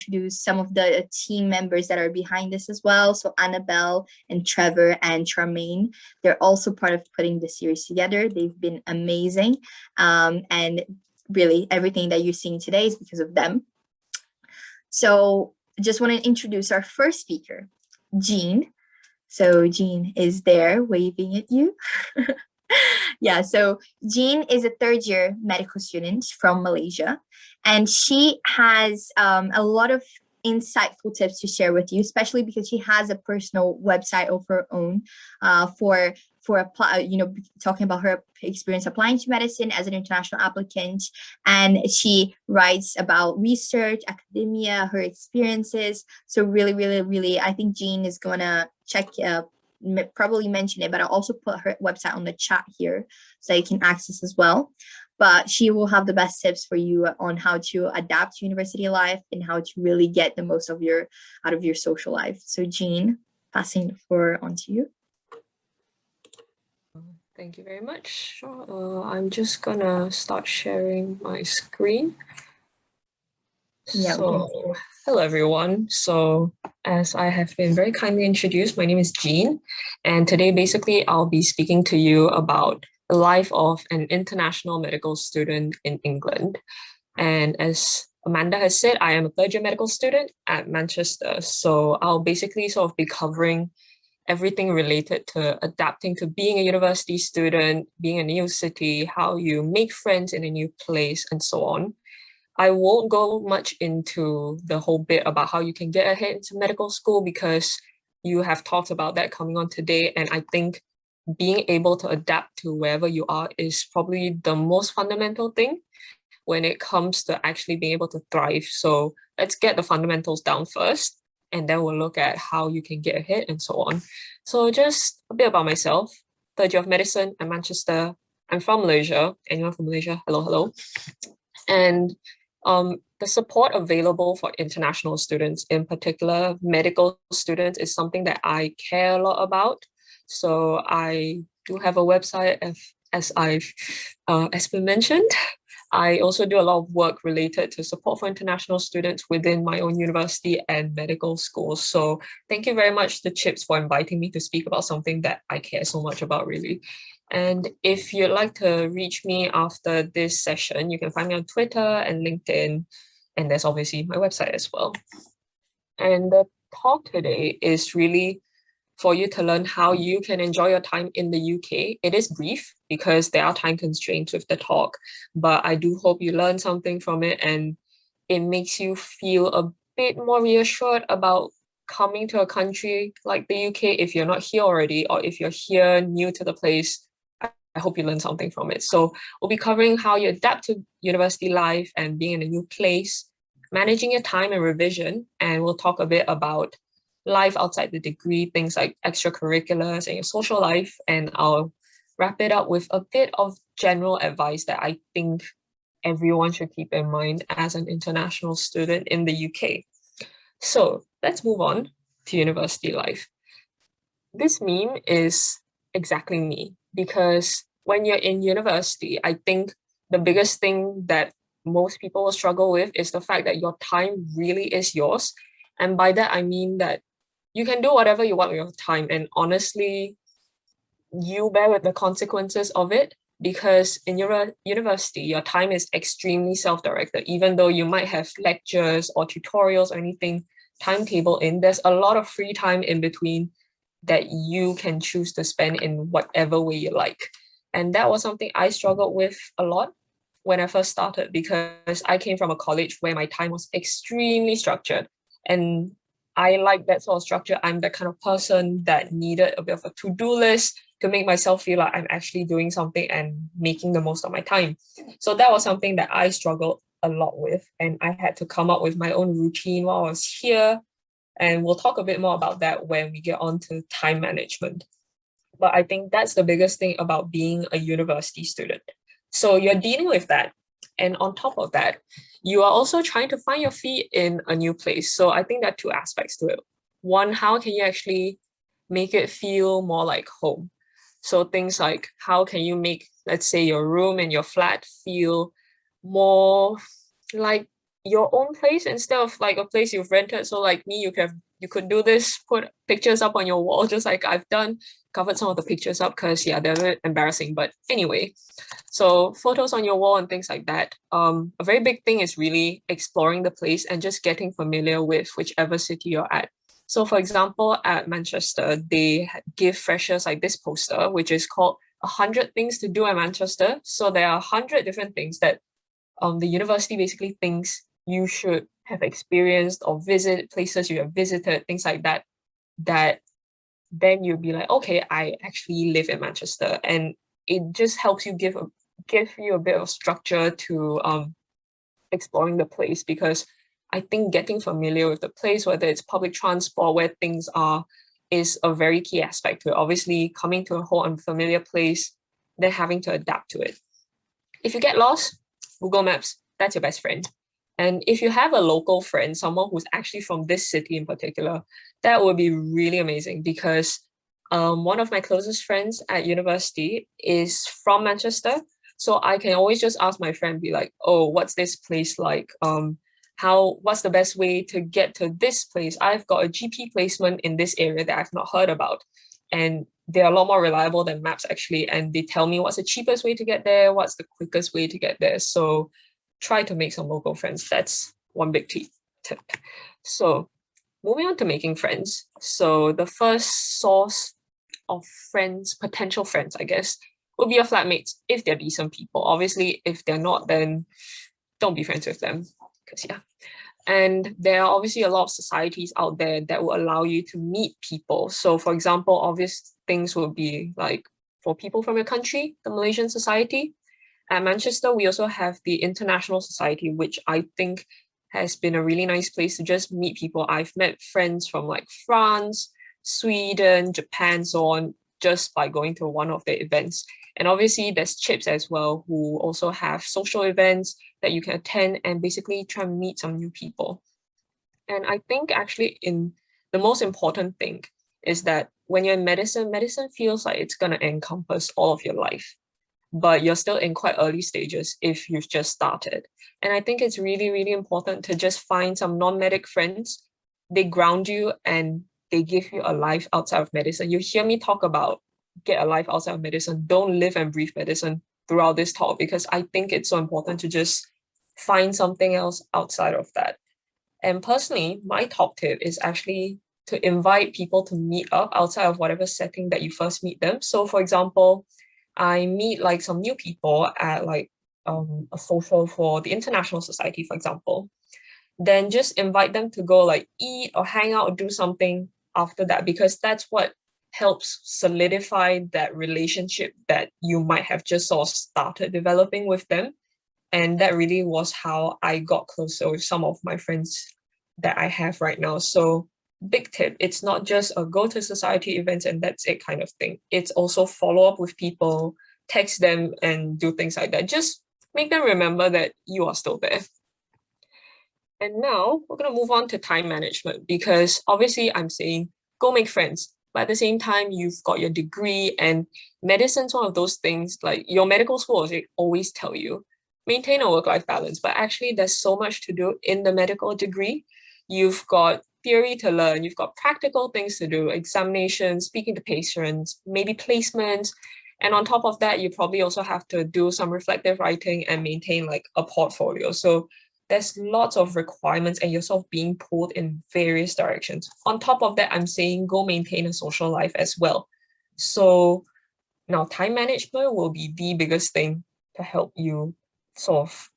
introduce some of the team members that are behind this as well. So Annabelle and Trevor and Charmaine, they're also part of putting the series together. They've been amazing. And really everything that you're seeing today is because of them. So I just want to introduce our first speaker, Jean. So Jean is there waving at you. Yeah, so Jean is a third-year medical student from Malaysia, and she has a lot of insightful tips to share with you, especially because she has a personal website of her own talking about her experience applying to medicine as an international applicant. And she writes about research, academia, her experiences. So really, I think Jean is gonna probably mention it, but I'll also put her website on the chat here so you can access as well. But she will have the best tips for you on how to adapt to university life and how to really get the most out of your social life. So Jean, passing the floor on to you. Thank you very much. I'm just gonna start sharing my screen. Yeah, so, hello everyone. So as I have been very kindly introduced, my name is Jean, and today basically I'll be speaking to you about the life of an international medical student in England. And as Amanda has said, I am a third-year medical student at Manchester. So I'll basically sort of be covering everything related to adapting to being a university student, being a new city, how you make friends in a new place, and so on. I won't go much into the whole bit about how you can get ahead into medical school because you have talked about that coming on today. And I think being able to adapt to wherever you are is probably the most fundamental thing when it comes to actually being able to thrive. So let's get the fundamentals down first, and then we'll look at how you can get ahead and so on. So just a bit about myself. Third year of medicine at Manchester. I'm from Malaysia. Anyone from Malaysia? Hello. And the support available for international students, in particular medical students, is something that I care a lot about. So I do have a website, as been mentioned. I also do a lot of work related to support for international students within my own university and medical schools. So thank you very much to CHIPS for inviting me to speak about something that I care so much about, really. And if you'd like to reach me after this session, you can find me on Twitter and LinkedIn, and there's obviously my website as well. And the talk today is really for you to learn how you can enjoy your time in the UK. It is brief because there are time constraints with the talk, but I do hope you learn something from it and it makes you feel a bit more reassured about coming to a country like the UK if you're not here already, or if you're here new to the place. I hope you learn something from it. So we'll be covering how you adapt to university life and being in a new place, managing your time and revision, and we'll talk a bit about life outside the degree, things like extracurriculars and your social life, and I'll wrap it up with a bit of general advice that I think everyone should keep in mind as an international student in the UK. So let's move on to university life. This meme is exactly me, because when you're in university, I think the biggest thing that most people will struggle with is the fact that your time really is yours. And by that, I mean that you can do whatever you want with your time. And honestly, you bear with the consequences of it, because in your university, your time is extremely self-directed. Even though you might have lectures or tutorials or anything timetable in, there's a lot of free time in between that you can choose to spend in whatever way you like. And that was something I struggled with a lot when I first started, because I came from a college where my time was extremely structured. And I like that sort of structure. I'm the kind of person that needed a bit of a to-do list to make myself feel like I'm actually doing something and making the most of my time. So that was something that I struggled a lot with. And I had to come up with my own routine while I was here. And we'll talk a bit more about that when we get on to time management. But I think that's the biggest thing about being a university student. So you're dealing with that. And on top of that, you are also trying to find your feet in a new place. So I think there are two aspects to it. One, how can you actually make it feel more like home? So things like, how can you make, let's say, your room and your flat feel more like your own place instead of like a place you've rented. So like me, you could do this, put pictures up on your wall, just like I've done, covered some of the pictures up because yeah, they're a bit embarrassing. But anyway, so photos on your wall and things like that. A very big thing is really exploring the place and just getting familiar with whichever city you're at. So for example, at Manchester, they give freshers like this poster, which is called 100 Things to Do at Manchester. So there are 100 different things that the university basically thinks you should have experienced or visit places you have visited, things like that, that then you'll be like, okay, I actually live in Manchester. And it just helps you give you a bit of structure to exploring the place, because I think getting familiar with the place, whether it's public transport, where things are, is a very key aspect to it. Obviously, coming to a whole unfamiliar place, then having to adapt to it. If you get lost, Google Maps, that's your best friend. And if you have a local friend, someone who's actually from this city in particular, that would be really amazing, because one of my closest friends at university is from Manchester. So I can always just ask my friend, be like, oh, what's this place like? What's the best way to get to this place? I've got a GP placement in this area that I've not heard about. And they're a lot more reliable than maps actually. And they tell me what's the cheapest way to get there, what's the quickest way to get there. So try to make some local friends. That's one big tip. So moving on to making friends. So the first source of friends, potential friends, I guess, would be your flatmates if they're decent people. Obviously, if they're not, then don't be friends with them. Because yeah. And there are obviously a lot of societies out there that will allow you to meet people. So for example, obvious things would be like for people from your country, the Malaysian Society. At Manchester, we also have the International Society, which I think has been a really nice place to just meet people. I've met friends from like France, Sweden, Japan, so on, just by going to one of the events. And obviously there's Chips as well, who also have social events that you can attend and basically try and meet some new people. And I think actually the most important thing is that when you're in medicine, medicine feels like it's going to encompass all of your life, but you're still in quite early stages if you've just started. And I think it's really, really important to just find some non-medic friends. They ground you and they give you a life outside of medicine. You hear me talk about get a life outside of medicine. Don't live and breathe medicine throughout this talk, because I think it's so important to just find something else outside of that. And personally, my top tip is actually to invite people to meet up outside of whatever setting that you first meet them. So for example, I meet like some new people at like a social for the International Society, for example, then just invite them to go like eat or hang out or do something after that, because that's what helps solidify that relationship that you might have just sort of started developing with them. And that really was how I got closer with some of my friends that I have right now. So big tip, it's not just a go to society events and that's it kind of thing. It's also follow up with people, text them and do things like that. Just make them remember that you are still there. And now we're going to move on to time management, because obviously I'm saying go make friends. But at the same time, you've got your degree, and medicine's one of those things, like your medical school, they always tell you, maintain a work-life balance. But actually, there's so much to do in the medical degree. You've got theory to learn, you've got practical things to do, examinations, speaking to patients, maybe placements. And on top of that, you probably also have to do some reflective writing and maintain like a portfolio. So there's lots of requirements and you're sort of being pulled in various directions. On top of that, I'm saying go maintain a social life as well. So now time management will be the biggest thing to help you sort of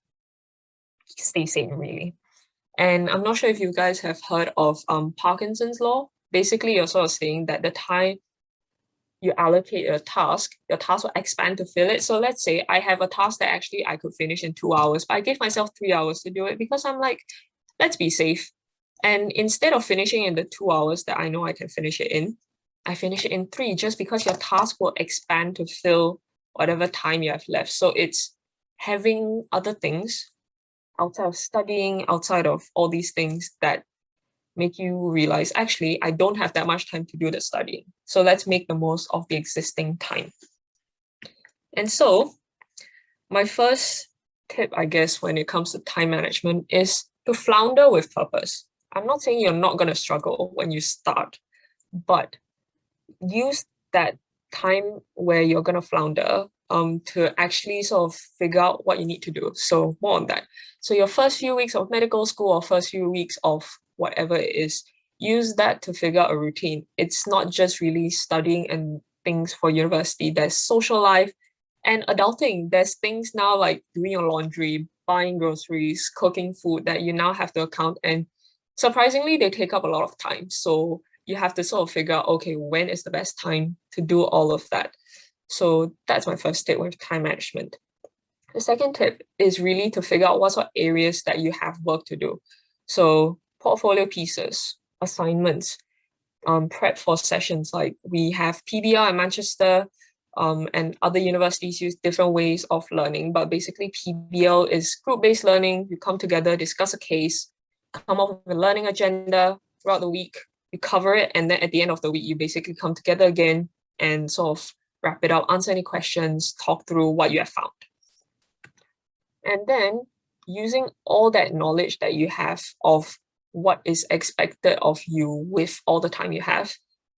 stay sane, really. And I'm not sure if you guys have heard of Parkinson's law. Basically, you're sort of saying that the time you allocate a task, your task will expand to fill it. So let's say I have a task that actually I could finish in 2 hours, but I gave myself 3 hours to do it because I'm like, let's be safe. And instead of finishing in the 2 hours that I know I can finish it in, I finish it in 3, just because your task will expand to fill whatever time you have left. So it's having other things outside of studying, outside of all these things that make you realize, actually, I don't have that much time to do the studying. So let's make the most of the existing time. And so my first tip, I guess, when it comes to time management is to flounder with purpose. I'm not saying you're not going to struggle when you start, but use that time where you're going to flounder to actually sort of figure out what you need to do. So more on that. So your first few weeks of medical school or first few weeks of whatever it is, use that to figure out a routine. It's not just really studying and things for university. There's social life and adulting. There's things now like doing your laundry, buying groceries, cooking food that you now have to account. And surprisingly, they take up a lot of time. So you have to sort of figure out, okay, when is the best time to do all of that? So that's my first tip with time management. The second tip is really to figure out what sort of areas that you have work to do. So portfolio pieces, assignments, prep for sessions. Like we have PBL in Manchester, and other universities use different ways of learning, but basically PBL is group-based learning. You come together, discuss a case, come up with a learning agenda throughout the week, you cover it, and then at the end of the week, you basically come together again and sort of wrap it up, answer any questions, talk through what you have found. And then using all that knowledge that you have of what is expected of you with all the time you have,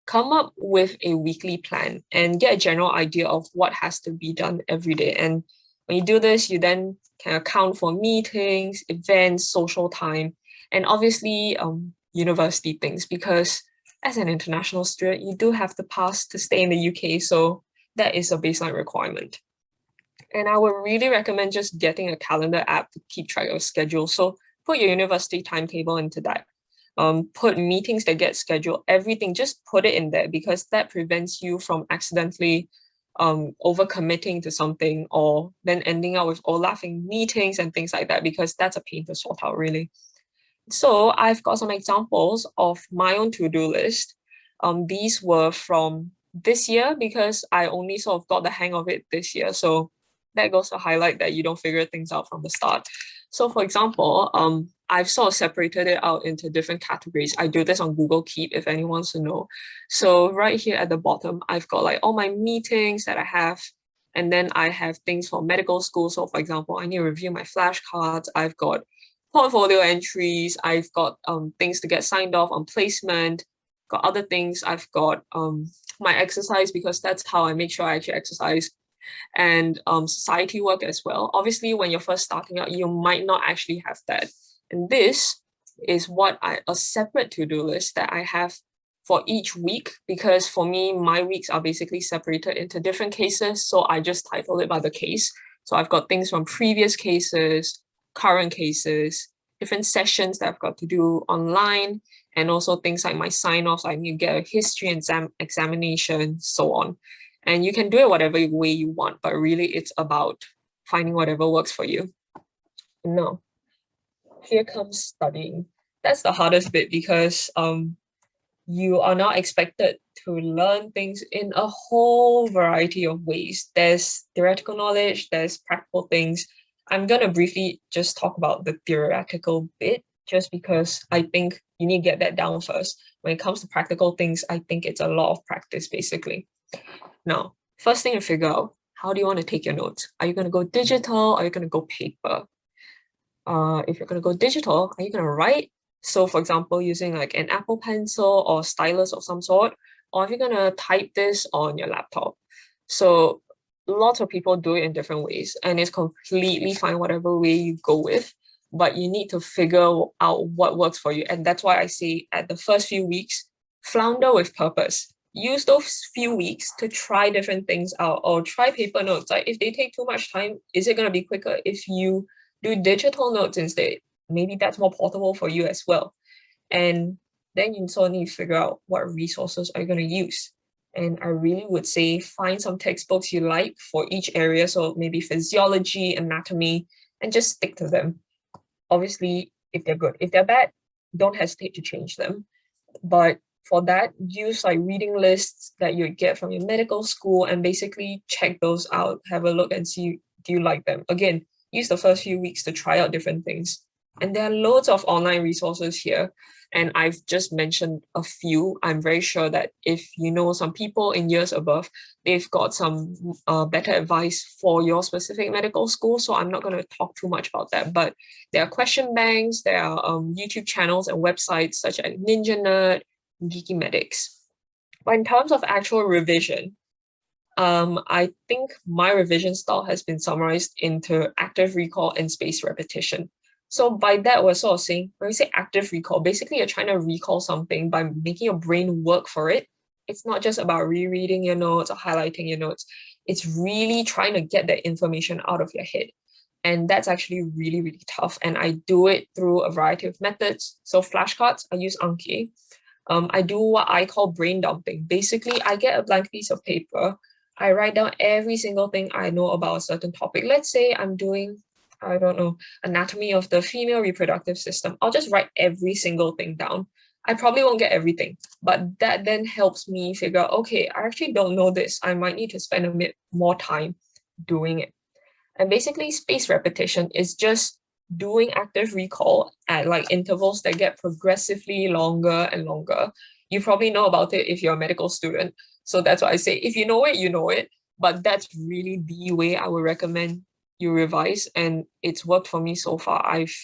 come up with a weekly plan and get a general idea of what has to be done every day. And when you do this, you then can account for meetings, events, social time, and obviously university things, because as an international student, you do have to pass to stay in the UK. So that is a baseline requirement. And I would really recommend just getting a calendar app to keep track of schedule. So put your university timetable into that. Put meetings that get scheduled, everything, just put it in there, because that prevents you from accidentally overcommitting to something or then ending up with overlapping meetings and things like that, because that's a pain to sort out, really. So I've got some examples of my own to-do list. These were from this year because I only sort of got the hang of it this year. So that goes to highlight that you don't figure things out from the start. So for example, I've sort of separated it out into different categories. I do this on Google Keep if anyone wants to know. So right here at the bottom, I've got like all my meetings that I have. And then I have things for medical school. So for example, I need to review my flashcards. I've got portfolio entries. I've got things to get signed off on placement. Got other things. I've got my exercise, because that's how I make sure I actually exercise, and society work as well. Obviously, when you're first starting out, you might not actually have that. And this is a separate to-do list that I have for each week, because for me, my weeks are basically separated into different cases. So I just title it by the case. So I've got things from previous cases, current cases, different sessions that I've got to do online, and also things like my sign-offs. I need to get a history examination, so on. And you can do it whatever way you want, but really it's about finding whatever works for you. Now, here comes studying. That's the hardest bit, because you are now expected to learn things in a whole variety of ways. There's theoretical knowledge, there's practical things. I'm going to briefly just talk about the theoretical bit, just because I think you need to get that down first. When it comes to practical things, I think it's a lot of practice, basically. Now, first thing to figure out, how do you want to take your notes? Are you going to go digital? Or are you going to go paper? If you're going to go digital, are you going to write? So for example, using like an Apple Pencil or stylus of some sort, or are you going to type this on your laptop? So lots of people do it in different ways, and it's completely fine whatever way you go with, but you need to figure out what works for you. And that's why I say at the first few weeks, flounder with purpose. Use those few weeks to try different things out, or try paper notes. Like if they take too much time, is it going to be quicker if you do digital notes instead? Maybe that's more portable for you as well. And then you sort of need to figure out what resources are you going to use. And I really would say find some textbooks you like for each area. So maybe physiology, anatomy, and just stick to them. Obviously, if they're good. If they're bad, don't hesitate to change them. But for that, use like reading lists that you get from your medical school and basically check those out, have a look and see, do you like them? Again, use the first few weeks to try out different things. And there are loads of online resources here. And I've just mentioned a few. I'm very sure that if you know some people in years above, they've got some better advice for your specific medical school. So I'm not going to talk too much about that. But there are question banks, there are YouTube channels and websites such as Ninja Nerd, Geeky Medics. But in terms of actual revision, I think my revision style has been summarized into active recall and spaced repetition. So by that, we're sort of saying, when we say active recall, basically you're trying to recall something by making your brain work for it. It's not just about rereading your notes or highlighting your notes. It's really trying to get that information out of your head. And that's actually really, really tough. And I do it through a variety of methods. So flashcards, I use Anki. I do what I call brain dumping. Basically, I get a blank piece of paper. I write down every single thing I know about a certain topic. Let's say I'm doing, I don't know, anatomy of the female reproductive system. I'll just write every single thing down. I probably won't get everything, but that then helps me figure out, okay, I actually don't know this. I might need to spend a bit more time doing it. And basically, spaced repetition is just doing active recall at like intervals that get progressively longer and longer. You probably know about it if you're a medical student. So that's why I say, if you know it, you know it. But that's really the way I would recommend you revise. And it's worked for me so far. I've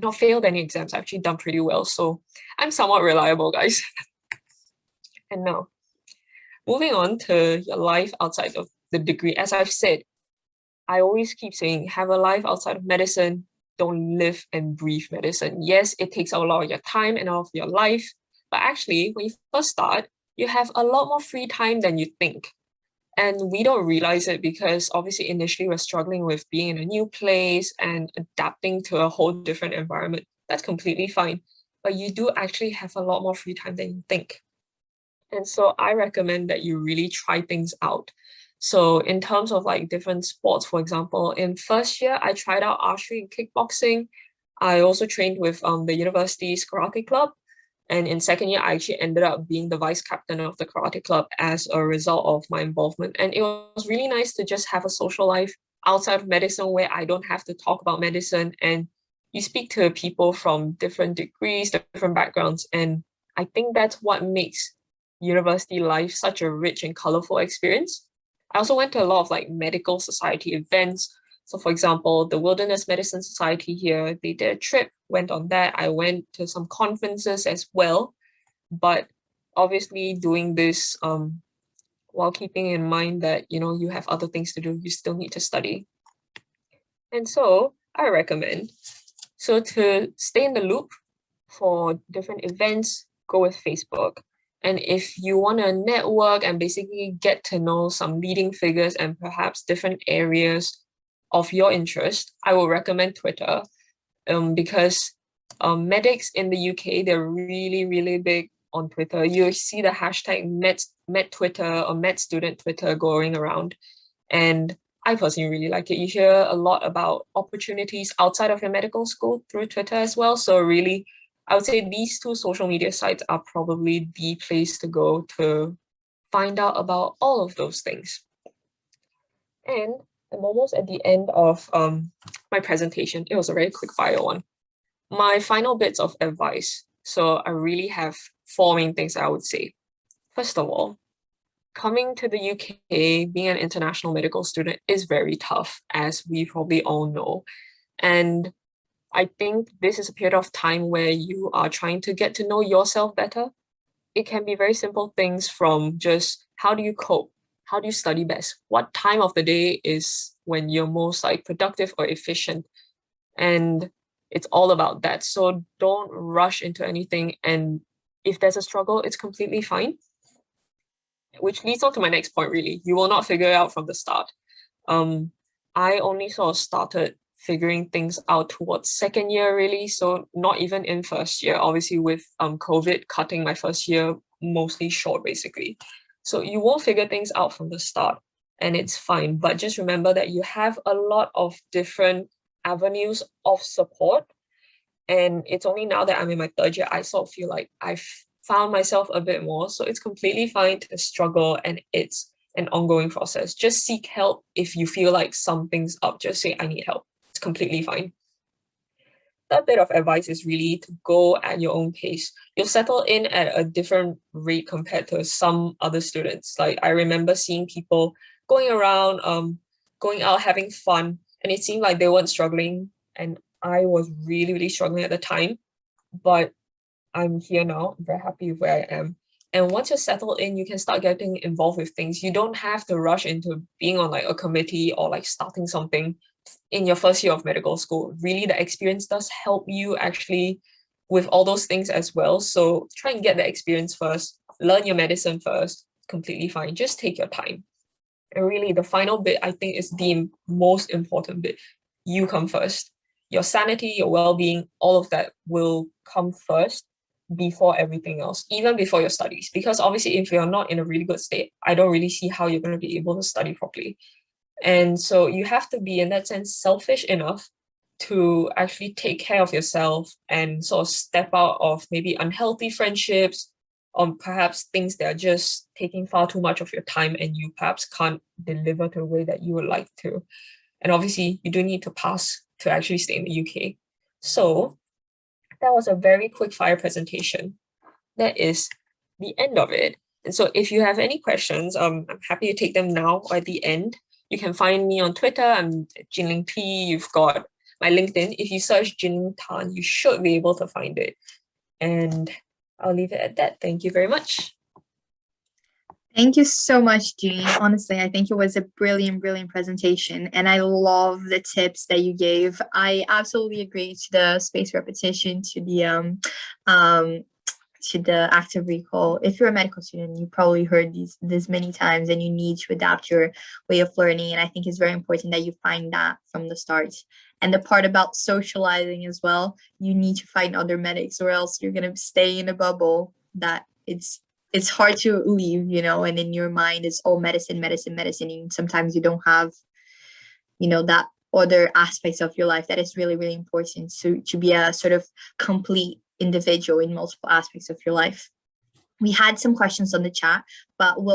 not failed any exams. I've actually done pretty well. So I'm somewhat reliable, guys. And now, moving on to your life outside of the degree. As I've said, I always keep saying, have a life outside of medicine. Don't live and breathe medicine. Yes, it takes a lot of your time and of your life, but actually, when you first start, you have a lot more free time than you think. And we don't realize it because obviously initially we're struggling with being in a new place and adapting to a whole different environment. That's completely fine. But you do actually have a lot more free time than you think. And so I recommend that you really try things out. So in terms of like different sports, for example, in first year, I tried out archery and kickboxing. I also trained with the university's karate club. And in second year, I actually ended up being the vice captain of the karate club as a result of my involvement. And it was really nice to just have a social life outside of medicine where I don't have to talk about medicine and you speak to people from different degrees, different backgrounds. And I think that's what makes university life such a rich and colorful experience. I also went to a lot of like medical society events. So for example, the Wilderness Medicine Society here, they did a trip, went on that. I went to some conferences as well, but obviously doing this while keeping in mind that, you know, you have other things to do, you still need to study. And so I recommend, so to stay in the loop for different events, go with Facebook. And if you want to network and basically get to know some leading figures and perhaps different areas of your interest, I will recommend Twitter because medics in the UK, they're really, really big on Twitter. You see the hashtag Med Twitter or Med Student Twitter going around. And I personally really like it. You hear a lot about opportunities outside of your medical school through Twitter as well. So really, I would say these two social media sites are probably the place to go to find out about all of those things. And I'm almost at the end of my presentation. It was a very quick fire one. My final bits of advice. So I really have four main things I would say. First of all, coming to the UK, being an international medical student is very tough, as we probably all know. And I think this is a period of time where you are trying to get to know yourself better. It can be very simple things from just how do you cope? How do you study best? What time of the day is when you're most like productive or efficient? And it's all about that. So don't rush into anything. And if there's a struggle, it's completely fine. Which leads on to my next point, really. You will not figure it out from the start. I only sort of started figuring things out towards second year, really. So not even in first year, obviously with COVID cutting my first year mostly short, basically. So you won't figure things out from the start and it's fine. But just remember that you have a lot of different avenues of support. And it's only now that I'm in my third year, I sort of feel like I've found myself a bit more. So it's completely fine to struggle and it's an ongoing process. Just seek help if you feel like something's up. Just say, I need help. It's completely fine. that bit of advice is really to go at your own pace. You'll settle in at a different rate compared to some other students. Like I remember seeing people going around, going out having fun, and it seemed like they weren't struggling. And I was really, really struggling at the time. But I'm here now. I'm very happy with where I am. And once you're settled in, you can start getting involved with things. You don't have to rush into being on like a committee or like starting something in your first year of medical school. Really, the experience does help you actually with all those things as well. So try and get the experience first, learn your medicine first, completely fine. Just take your time. And really, the final bit, I think, is the most important bit. You come first. Your sanity, your well-being, all of that will come first before everything else, even before your studies. Because obviously, if you're not in a really good state, I don't really see how you're going to be able to study properly. And so you have to be, in that sense, selfish enough to actually take care of yourself and sort of step out of maybe unhealthy friendships or perhaps things that are just taking far too much of your time and you perhaps can't deliver to the way that you would like to. And obviously, you do need to pass to actually stay in the UK. So that was a very quick fire presentation. That is the end of it. And so if you have any questions, I'm happy to take them now or at the end. You can find me on Twitter. I'm Jinling P. You've got my LinkedIn. If you search Jinling Tan, you should be able to find it. And I'll leave it at that. Thank you very much. Thank you so much, Jean. Honestly, I think it was a brilliant, brilliant presentation, and I love the tips that you gave. I absolutely agree to the spaced repetition, to the active recall. If you're a medical student, you probably heard this many times, and you need to adapt your way of learning. And I think it's very important that you find that from the start. And the part about socializing as well, you need to find other medics, or else you're gonna stay in a bubble that it's hard to leave, and in your mind it's all medicine, medicine, medicine. And sometimes you don't have, that other aspects of your life that is really, really important to be a sort of complete individual in multiple aspects of your life. We had some questions on the chat, but we'll